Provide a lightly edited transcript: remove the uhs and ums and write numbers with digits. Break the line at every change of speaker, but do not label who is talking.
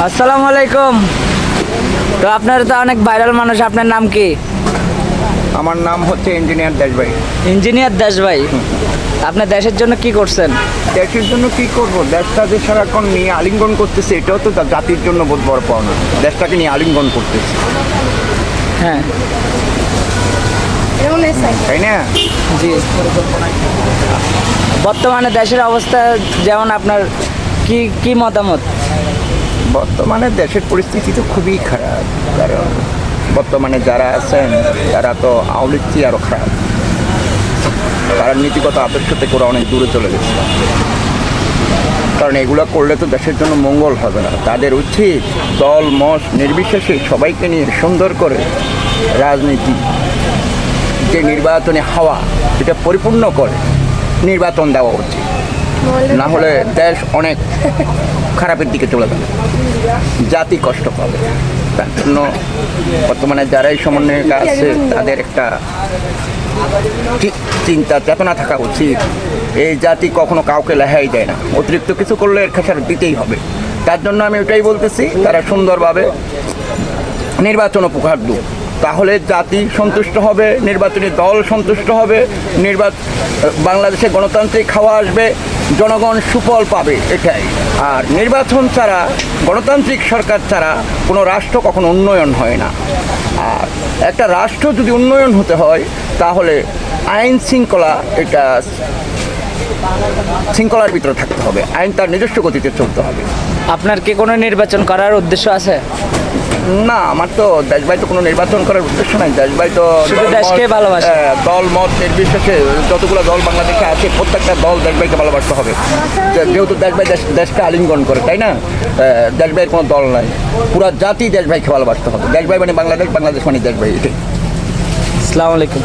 আসসালামু আলাইকুম। তো আপনার তো অনেক ভাইরাল মানুষ, আপনার নাম কি?
আমার নাম হচ্ছে ইঞ্জিনিয়ার দেশভাই।
ইঞ্জিনিয়ার দাস ভাই, আপনার দেশের জন্য কি করছেন?
দেশের জন্য কি করব? দেশটা যে সারাক্ষণ নিয়ে আলিঙ্গন করতেছে, এটাও তো জাতির জন্য বহুত বড় পাওনা। দেশটাকে নিয়ে আলিঙ্গন করতেছে,
হ্যাঁ,
তাই না?
জি। বর্তমানে দেশের অবস্থা যেমন, আপনার কি কি মতামত?
বর্তমানে দেশের পরিস্থিতি তো খুবই খারাপ, কারণ বর্তমানে যারা আছেন তারা তো আওয়ামী লীগ চেয়ে আরও খারাপ। তারা নীতিগত আদর্শ থেকে ওরা অনেক দূরে চলে গেছে, কারণ এগুলো করলে তো দেশের জন্য মঙ্গল হবে না। তাদের উচিত দল মত নির্বিশেষে সবাইকে নিয়ে সুন্দর করে রাজনীতি, যে নির্বাচনী হাওয়া এটা পরিপূর্ণ করে নির্বাচন দেওয়া উচিত। না হলে দেশ অনেক খারাপের দিকে চলে যাবে, জাতি কষ্ট পাবে। তার জন্য বর্তমানে যারা এই সমন্বয়ে আছে তাদের একটা চিন্তা চেতনা থাকা উচিত। এই জাতি কখনো কাউকে রেহাই দেয় না, অতিরিক্ত কিছু করলে এর খেসারত দিতেই হবে। তার জন্য আমি ওটাই বলতেছি, তারা সুন্দরভাবে নির্বাচন উপহার দিক, তাহলে জাতি সন্তুষ্ট হবে, নির্বাচনী দল সন্তুষ্ট হবে, বাংলাদেশে গণতান্ত্রিক হাওয়া আসবে, জনগণ সুফল পাবে, এটাই। আর নির্বাচন ছাড়া, গণতান্ত্রিক সরকার ছাড়া কোনো রাষ্ট্র কখনো উন্নয়ন হয় না। আর একটা রাষ্ট্র যদি উন্নয়ন হতে হয় তাহলে আইন শৃঙ্খলা, এটা শৃঙ্খলার ভিতরে থাকতে হবে, আইন তার নিজস্ব গতিতে চলতে হবে।
আপনার কি কোনো নির্বাচন করার উদ্দেশ্য আছে?
না, আমার তো দেশভাই তো কোনো নির্বাচন করার উদ্দেশ্য নাই। দেশভাই তো
শুধু দেশকে ভালোবাসে।
দল মত নির্বিশেষে যতগুলো দল বাংলাদেশে আছে প্রত্যেকটা দল দেশভাইকে ভালোবাসতে হবে। যেহেতু দেশভাই দেশকে আলিঙ্গন করে, তাই না? দেশভাইয়ের কোনো দল নাই, পুরা জাতি দেশভাইকে ভালোবাসতে হবে। দেশভাই মানে বাংলাদেশ, বাংলাদেশ মানে দেশভাই, এটাই।
আসসালামু আলাইকুম।